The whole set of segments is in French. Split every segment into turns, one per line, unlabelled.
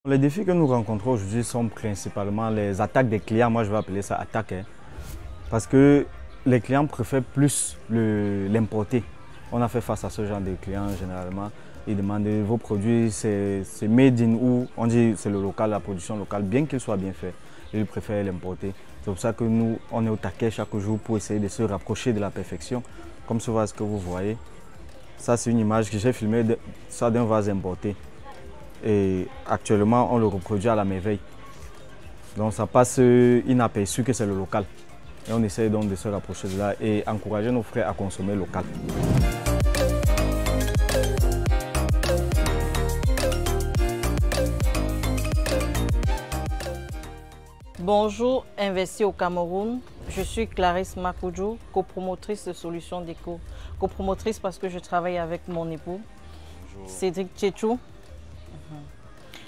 Les défis que nous rencontrons aujourd'hui sont principalement les attaques des clients. Moi, je vais appeler ça attaque, hein, parce que les clients préfèrent plus l'importer. On a fait face à ce genre de clients généralement. Ils demandent vos produits, c'est made in où on dit c'est le local, la production locale, bien qu'il soit bien fait. Ils préfèrent l'importer. C'est pour ça que nous, on est au taquet chaque jour pour essayer de se rapprocher de la perfection. Comme ce vase que vous voyez, ça c'est une image que j'ai filmée ça d'un vase importé. Et actuellement, on le reproduit à la merveille. Donc ça passe inaperçu que c'est le local. Et on essaie donc de se rapprocher de là et encourager nos frères à consommer local.
Bonjour, investi au Cameroun. Je suis Clarisse Makoudjou, copromotrice de Solutions Déco. Copromotrice parce que je travaille avec mon époux, bonjour. Cédric Tchétchou.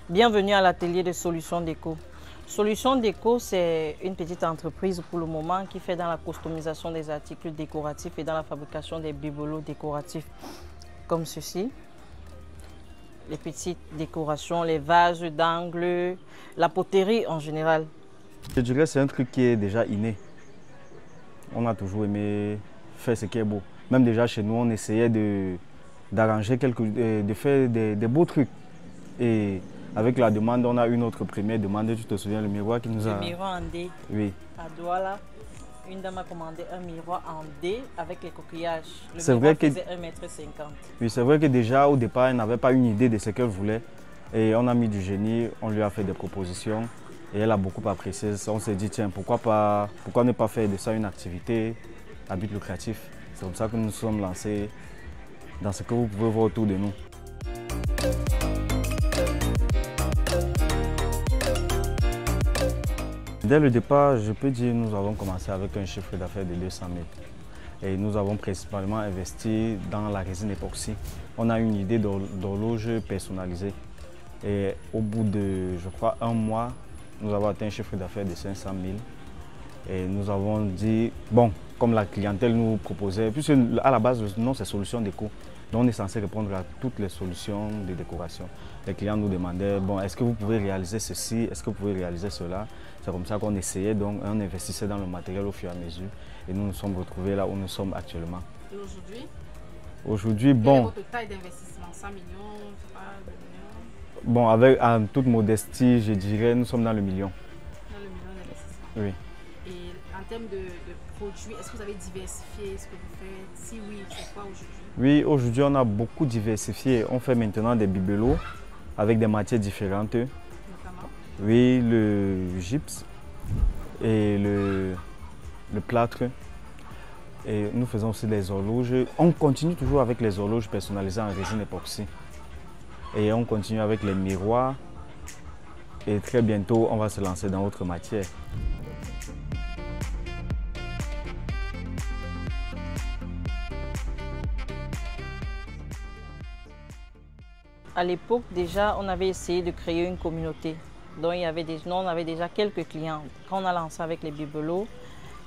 Bienvenue à l'atelier de Solutions Déco. Solutions Déco, c'est une petite entreprise pour le moment qui fait dans la customisation des articles décoratifs et dans la fabrication des bibelots décoratifs comme ceci. Les petites décorations, les vases d'angle, la poterie en général.
Je dirais que c'est un truc qui est déjà inné. On a toujours aimé faire ce qui est beau. Même déjà chez nous, on essayait d'arranger de faire des beaux trucs. Et avec la demande, on a une autre première demande. Tu te souviens, le miroir qui nous a...
Le miroir en D.
Oui.
À Douala, une dame a commandé un miroir en D avec les coquillages.
C'est vrai que...
faisait 1,50 m.
Oui, c'est vrai que déjà, au départ, elle n'avait pas une idée de ce qu'elle voulait. Et on a mis du génie, on lui a fait des propositions. Et elle a beaucoup apprécié. On s'est dit, tiens, pourquoi ne pas faire de ça une activité à but lucratif? C'est comme ça que nous nous sommes lancés dans ce que vous pouvez voir autour de nous. Dès le départ, je peux dire que nous avons commencé avec un chiffre d'affaires de 200 000. Et nous avons principalement investi dans la résine époxy. On a une idée d'horloge personnalisée. Et au bout de, je crois, un mois, nous avons atteint un chiffre d'affaires de 500 000. Et nous avons dit, bon, comme la clientèle nous proposait, puisque à la base, le nom c'est Solutions Déco. Donc on est censé répondre à toutes les solutions de décoration. Les clients nous demandaient, bon, est-ce que vous pouvez réaliser ceci, est-ce que vous pouvez réaliser cela? C'est comme ça qu'on essayait, donc on investissait dans le matériel au fur et à mesure. Et nous nous sommes retrouvés là où nous sommes actuellement.
Et aujourd'hui?
Aujourd'hui, bon...
Quelle est votre taille d'investissement? 100 millions, je sais pas, 2 millions?
Bon, avec en toute modestie, je dirais, nous sommes dans le million.
Dans le million d'investissement?
Oui.
Et en termes de produits, est-ce que vous avez diversifié ce que vous faites? Si oui, c'est quoi aujourd'hui?
Oui, aujourd'hui, on a beaucoup diversifié. On fait maintenant des bibelots avec des matières différentes.
Notamment?
Oui, le gypse et le plâtre. Et nous faisons aussi des horloges. On continue toujours avec les horloges personnalisées en résine époxy. Et on continue avec les miroirs. Et très bientôt, on va se lancer dans d'autres matières.
À l'époque, déjà, on avait essayé de créer une communauté. Donc, on avait déjà quelques clients. Quand on a lancé avec les bibelots,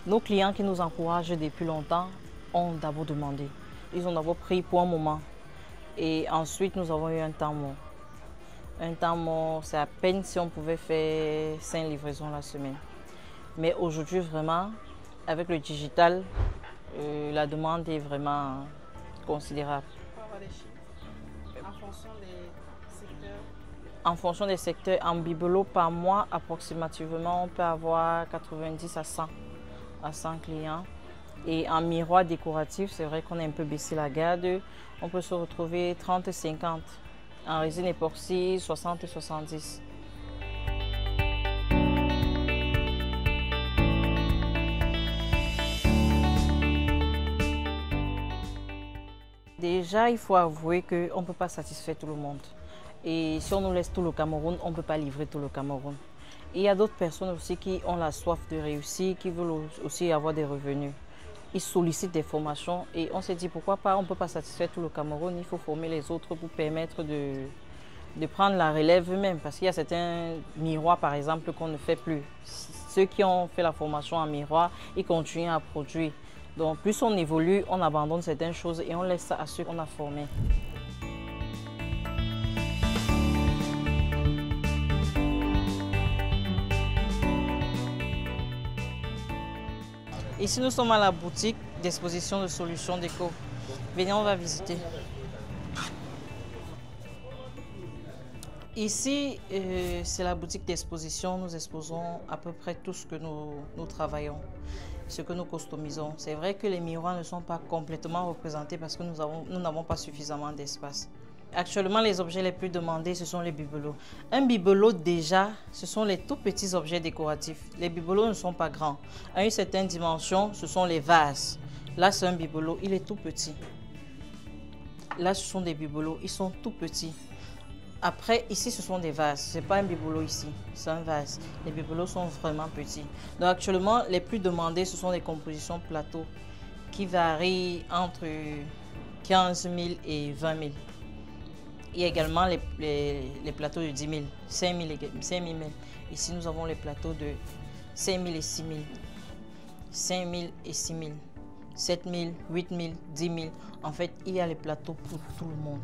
nos clients qui nous encouragent depuis longtemps ont d'abord demandé. Ils ont d'abord pris pour un moment. Et ensuite, nous avons eu un temps mort. Un temps mort, c'est à peine si on pouvait faire 5 livraisons la semaine. Mais aujourd'hui, vraiment, avec le digital, la demande est vraiment considérable.
On va avoir des chiffres en fonction des secteurs.
En fonction des secteurs, en bibelot par mois, approximativement, on peut avoir 90 à 100 clients. Et en miroir décoratif, c'est vrai qu'on a un peu baissé la garde. On peut se retrouver 30-50. En résine époxy, 60-70. Déjà, il faut avouer qu'on ne peut pas satisfaire tout le monde. Et si on nous laisse tout le Cameroun, on ne peut pas livrer tout le Cameroun. Et il y a d'autres personnes aussi qui ont la soif de réussir, qui veulent aussi avoir des revenus. Ils sollicitent des formations et on s'est dit pourquoi pas, on ne peut pas satisfaire tout le Cameroun, il faut former les autres pour permettre de prendre la relève eux-mêmes. Parce qu'il y a certains miroirs par exemple qu'on ne fait plus. Ceux qui ont fait la formation en miroir, ils continuent à produire. Donc plus on évolue, on abandonne certaines choses et on laisse ça à ceux qu'on a formés. Ici, nous sommes à la boutique d'exposition de solutions déco. Venez, on va visiter. Ici, c'est la boutique d'exposition. Nous exposons à peu près tout ce que nous travaillons, ce que nous customisons. C'est vrai que les miroirs ne sont pas complètement représentés parce que nous n'avons pas suffisamment d'espace. Actuellement, les objets les plus demandés, ce sont les bibelots. Un bibelot, déjà, ce sont les tout petits objets décoratifs. Les bibelots ne sont pas grands. À une certaine dimension, ce sont les vases. Là, c'est un bibelot, il est tout petit. Là, ce sont des bibelots, ils sont tout petits. Après, ici, ce sont des vases. Ce n'est pas un bibelot ici, c'est un vase. Les bibelots sont vraiment petits. Donc, actuellement, les plus demandés, ce sont les compositions plateaux qui varient entre 15 000 et 20 000. Il y a également les plateaux de 10 000, 5 000 et 5 000. Ici, nous avons les plateaux de 5 000 et 6 000, 5 000 et 6 000, 7 000, 8 000, 10 000. En fait, il y a les plateaux pour tout le monde.